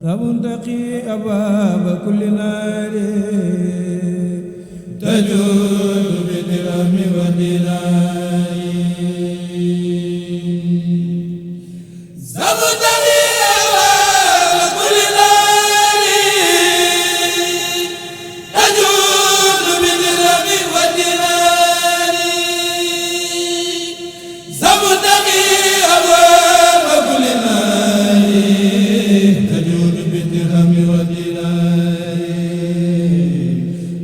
ومنتقي أبواب كل نار تجود بالدرهم والدينار زمتني أبواب كل نار تجود بالدرهم والدينار زمتني أبواب كل نار تجود بالدرهم والدينار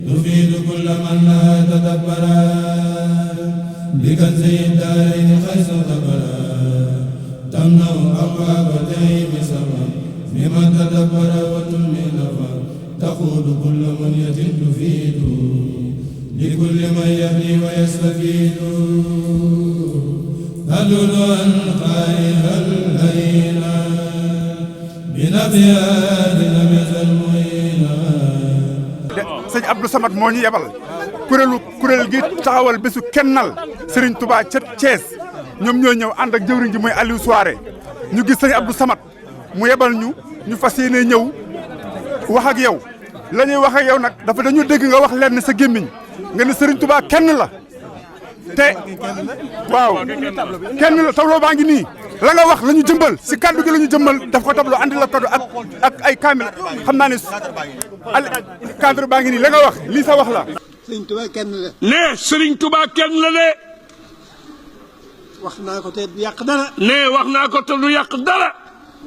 تفيد كل من لها تدبرا بكنز الدارين حيث تبرا تمنع أبواب الجحيم سما بمن تدبر وتنمي نفا تقود كل من يتم تفيد لكل من يهدي ويستفيد تدل عن خير الليلة بنبيات لم يزل مهينا. sëñ Abdou Samad moo ñu yebal kuréel gi taxawal bésu kennal Serigne Touba ca Thiès ñoom ñoo ñëw ànd ak jëwriñ ji mooy Aliou Souaré ñu gis sëñ Abdou Samad mu yebal ñu fas yéene ñëw wax ak yow la ñuy wax ak yow nag dafa dañu dégg nga wax lenn sa gémmiñ nga ne Serigne Touba kenn la te waaw kenn la tableau baa ngi nii la nga wax la ñu jëmbal si kaddu gi la ñu jëmbal daf ko tableau andi la kaddu ak ay kaamil xam naa ne cadre baa ngi nii la nga wax lii sa wax la. Serigne Touba kenn la. ne Serigne Touba kenn la de. wax naa ko te du yàq dara. ne wax naa ko te du yàq dara.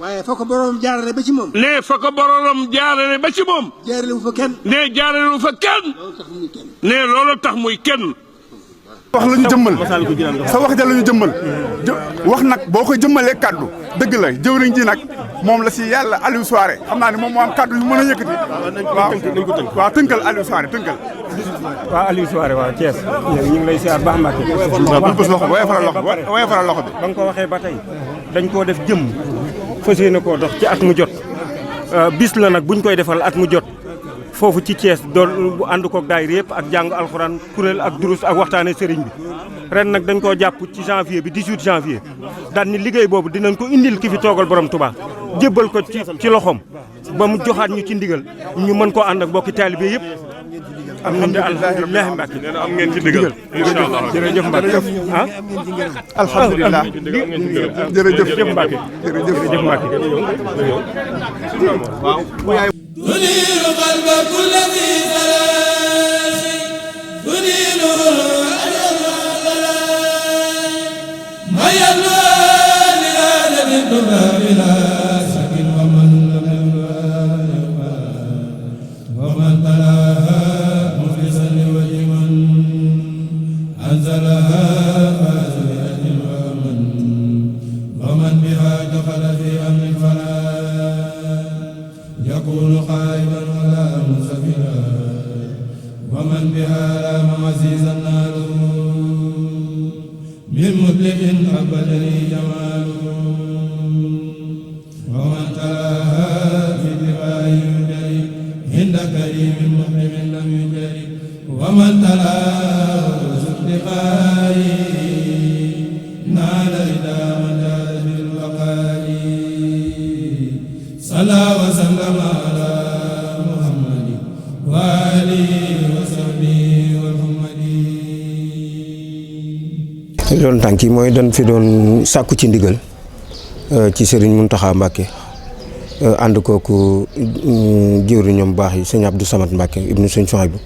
waaye fa ko boroom jaarale ba ci moom. ne fa ko boroom jaarale ba ci moom. jaarale wu fa kenn. ne jaarale wu fa kenn. loolu tax muy kenn. ne loolu tax muy kenn. wax la ñu jëmmal sa wax ja la ñu jëmmal wax nag boo koy jëmmalee kaddu dëgg la jëwriñ ji nag moom la si yàlla Aliou Souaré xam naa ne moom moo am kaddu yu mën a yëkkati waaw tënkal Aliou Souaré tënkal waaw Aliou Souaré waaw Thiès ñu ngi lay siyaar baax Mbacke bul bës loxo waaye faral loxo bi ba nga ko waxee ba tey dañ koo def jëmm fas yéene koo dox ci at mu jot bis la nag buñ koy defal at mu jot foofu ci Thiès doon bu ànd koog daayira yëpp ak jàng alxuraan kuréel ak durus ak waxtaane sëriñ bi ren nag dañ koo jàpp ci janvier bi 18 janvier daan ni liggéey boobu dinañ ko indil ki fi toogal borom Touba jébbal ko ci loxoom ba mu joxaat ñu ci ndigal ñu mën koo ànd ak mbokki taalibe yëpp am nañ de alhamdulilah Mbacke am ngeen ci ndigal incha allah jërëjëf Mbacke ah alhamdulilah jërëjëf Mbacke jërëjëf Mbacke تنير قلب كل ذي ثلاث تنير ما يبلغ لآدم الدبا بلا سكن ومن تلاها مخلصا لوجه من أنزلها فاز بأجر ومن بها دخل في أمن فلا يكون خائبا ولا مسافرا ومن بها رام عزيزا ناله من مطلق أبدني جماله ومن تلاها في دفاع يجري عند كريم محرم لم يجري ومن تلاها صدقاء نال إلى من جاد بالبقاء صلى وسلم على محمد وآله وصحبه والحمدي. loolu tànk yi mooy dañ fi doon sàkku ci ndigal ci Serigne Mountakha Mbacké ànd kooku jiwri ñoom baax yi sëñ Abdou Samad Mbacké ibnu sëñ Souhaïbou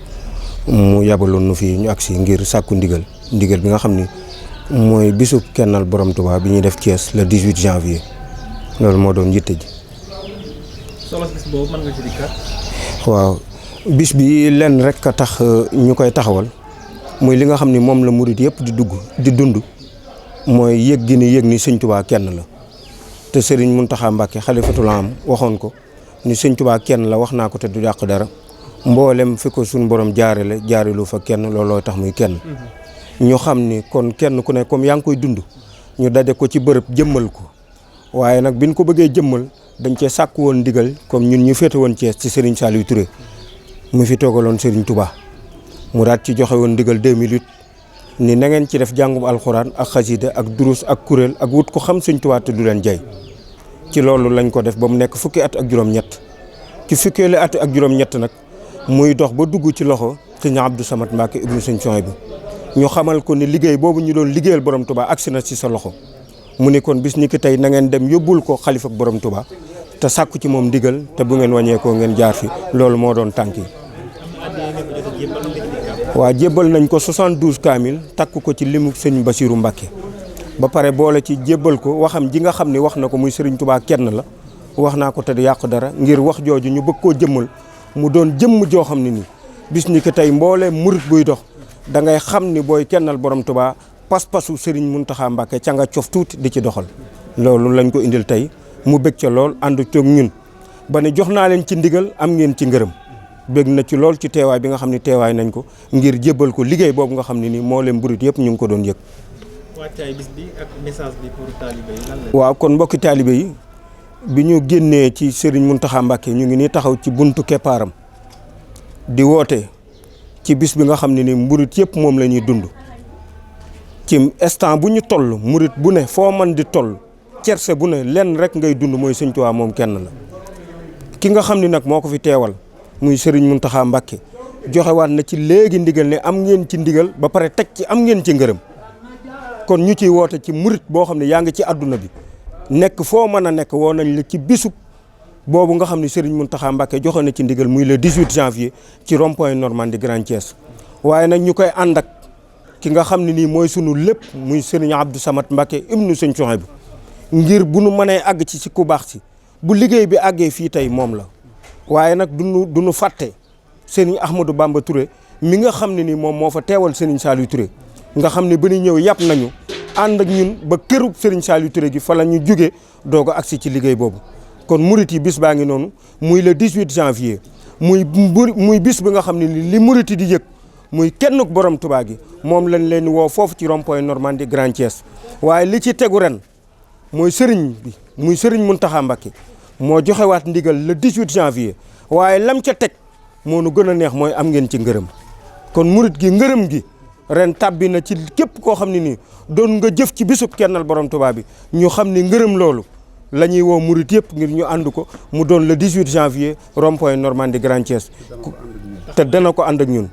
mu yabaloon nu fii ñu agsi ngir sàkku ndigal bi nga xam ni mooy bisub kennal borom Touba bi ñuy def Thiès le 18 janvier loolu moo doon yitte ji. solo bis boobu mën nga ci dikkaat. waaw bis bi lenn rek a tax ñu koy taxawal muy li nga xam ni moom la murit yëpp di dund mooy yëg gi ni yëg ni sëñ Touba kenn la te Serigne Mountakha Mbacké xalifatul am waxoon ko ni sëñ Touba kenn la wax naa ko te du yàq dara mboolem fi ko suñu borom jaarelu fa kenn looloo tax muy kenn. ñu xam ni kon kenn ku ne comme yaa ngi koy dund ñu daje ko ci bërëb jëmmal ko waaye nag biñ ko bëggee jëmmal dañ cee sàkk woon ndigal comme ñun ñu féete woon Thiès ci Serigne Saliou Touré mu fi toogaloon Serigne Touba mu daat ci joxe woon ndigal 2008 ni na ngeen ci def jàngum alxuraan ak xasida ak durus ak kuréel ak wut ko xam Sëñ Touba te du leen jay ci loolu lañ ko def ba mu nekk fukki at ak juróom-ñett ci fukkeeli at ak juróom-ñett nag muy dox ba dugg ci loxo sëñ Abdou Samad Mbacke ibnu sëñ Souhaïbou ñu xamal ko ni liggéey boobu ñu doon liggéeyal borom Touba agsi na ci sa loxo mu ni kon bis ni ki tey na ngeen dem yóbbul ko xalifa borom Touba te sàkku ci moom ndigal te bu ngeen wàññeekoo ngeen jaar fi loolu moo doon tànk yi. waa jébbal nañ ko 72 kaamil takk ko ci limu sëñ Bassirou Mbacke ba pare boole ci jébbal ko waxam ji nga xam ne wax na ko muy Serigne Touba kenn la wax naa ko te du yàq dara ngir wax jooju ñu bëgg koo jëmmal mu doon jëmm joo xam ne nii bis ni ki tey mboole murit buy dox da ngay xam ni booy kennal borom Touba pas-pasu Serigne Mountakha Mbacke ca nga cof tuuti di ci doxal loolu lañ ko indil tey mu bëgg ca lool ànd coog ñun ba ne jox naa leen ci ndigal am ngeen ci ngërëm bëgg na ci lool ci teewaay bi nga xam ne teewaay nañ ko ngir jébbal ko liggéey boobu nga xam ne nii moo leen murit yëpp ñu ngi ko doon yëg. wàccaay bis bi ak message bi pour taalibe yi lan la. waaw kon mbokki taalibe yi bi ñu génnee ci Serigne Mountakha Mbacke ñu ngi nii taxaw ci buntu keppaaram di woote ci bis bi nga xam ne ni murit yëpp moom la ñuy dund ci instant bu ñu toll murit bu ne foo man di toll cerse bu ne lenn rek ngay dund mooy Sëñ Tuubaa moom kenn la ki nga xam ni nag moo ko fi teewal muy Serigne Mountakha Mbacke joxewaat na ci léegi ndigal ne am ngeen ci ndigal ba pare teg ci am ngeen ci ngërëm kon ñu ciy woote ci murit boo xam ne yaa ngi ci àdduna bi nekk foo mën a nekk woo nañ la ci bisub boobu nga xam ne Serigne Mountakha Mbacke joxe na ci ndigal muy le 18 janvier ci rond-point Normandie Grand Thiès waaye nag ñu koy ànd ak ki nga xam ne nii mooy sunu lépp muy Serigne Abdou Samad Mbacke ibnu sëñ Souhaïbou ngir bu nu mënee àgg ci ku baax si bu liggéey bi àggee fii tey moom la waaye nag duñu fàtte Serigne Ahmadou Bamba Touré mi nga xam ne nii moom moo fa teewal Serigne Saliou Touré nga xam ne ba ñu ñëw yàpp nañu ànd ak ñun ba kërub Serigne Saliou Touré gi fa la ñu jóge doog a agsi ci liggéey boobu kon murit yi bis baa ngi noonu muy le 18 janvier muy bis bi nga xam ne li murit yi di yëg muy kennuk borom Touba gi moom lañ leen woo foofu ci rond-point Normandie Grand Thiès waaye li ci tegu ren mooy Serigne bi muy Serigne Mountakha Mbacke moo joxewaat ndigal le 18 janvier waaye lam ca teg moo nu gën a neex mooy am ngeen ci ngërëm kon murit gi ngërëm gi ren tàbbi na ci képp koo xam ne nii doon nga jëf ci bisub kennal borom Touba bi ñu xam ni ngërëm loolu la ñuy woo murit yëpp ngir ñu ànd ko mu doon le 18 janvier rond-point Normandie Grand Thiès te dana ko ànd ak ñun.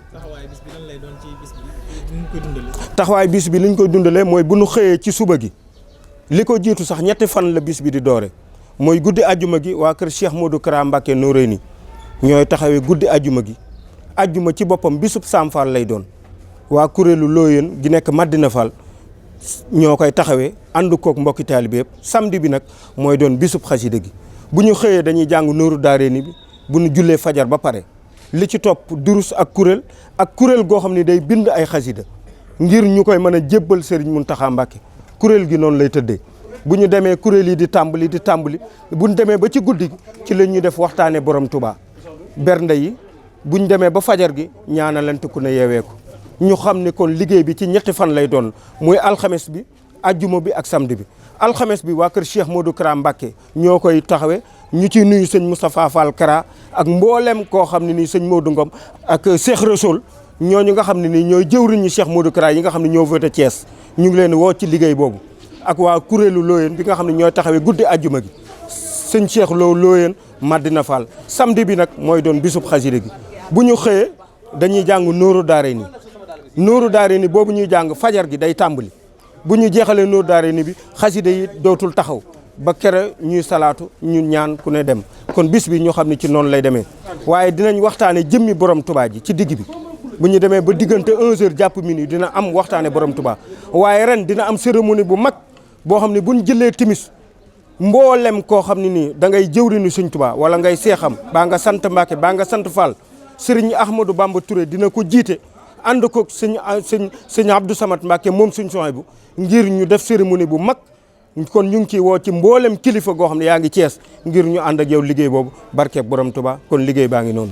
taxawaay bis bi liñ koy dundalee mooy bu nu xëyee ci suba gi li ko jiitu sax ñetti fan la bis bi di doore mooy guddi ajjuma gi waa kër Cheikh Modou Kara Mbacke Noreyni ñooy taxawee guddi ajjuma gi ajjuma ci boppam bisub Sam Fall lay doon waa kuréelu Looyeen gi nekk Madina Fall ñoo koy taxawee ànd kook mbokki taalibe yëpp samedi bi nag mooy doon bisub xasida gi bu ñu xëyee dañuy jàng Nooru Daarayni bi bu ñu jullee fajar ba pare li ci topp durus ak kuréel goo xam ne day bind ay xasida ngir ñu koy mën a jébbal Serigne Mountakha Mbacke kuréel gi noonu lay tëddee bu ñu demee kuréel yi di tàmbali bu ñu demee ba ci guddi ci la ñuy def waxtaane borom Touba bernde yi bu ñu demee ba fajar gi ñaanalante ku ne yeewee ko ñu xam ne kon liggéey bi ci ñetti fan lay doon muy alxames bi ajjuma bi ak samedi bi alxames bi waa kër Cheikh Modou Kara Mbacke ñoo koy taxawee ñu ciy nuyu sëñ Moustapha Fall Kara ak mboolem koo xam ne nii sëñ Modou Ngom ak Cheikh Rassoul ñooñu nga xam ne nii ñooy jëwriñu Cheikh Modou Kara yi nga xam ne ñoo voté Thiès ñu ngi leen woo ci liggéey boobu ak waa kuréelu Looyeen bi nga xam ne ñooy taxawee guddi ajjuma gi sëñ Cheikh Lo Looyeen Madina Fall samedi bi nag mooy doon bisub xasida gi bu ñu xëyee dañuy jàng Nooru Daarayni boobu ñuy jàng fajar gi day tàmbali bu ñu jeexalee Nooru Daarayni bi xasida yi dootul taxaw ba kere ñuy salaatu ñu ñaan ku ne dem kon bis bi ñu xam ne ci noonu lay demee waaye dinañ waxtaane jëmmi borom Touba ji ci digg bi bu ñu demee ba diggante 11h jàpp minuit dina am waxtaane borom Touba waaye ren dina am cérémonie bu mag boo xam ne buñ jëlee timis mboolem koo xam ne nii da ngay jëwriñu Sëñ Touba wala ngay seexam baa nga sant Mbacke baa nga sant Fall Serigne Ahmadou Bamba Touré dina ko jiite ànd ko sëñ Abdou Samad Mbacke moom Sëñ Souhaïbou ngir ñu def cérémonie bu mag kon ñu ngi ciy woo ci mboolem kilifa goo xam ne yaa ngi Thiès ngir ñu ànd ak yow liggéey boobu barkeeb borom Touba kon liggéey baa ngi noonu.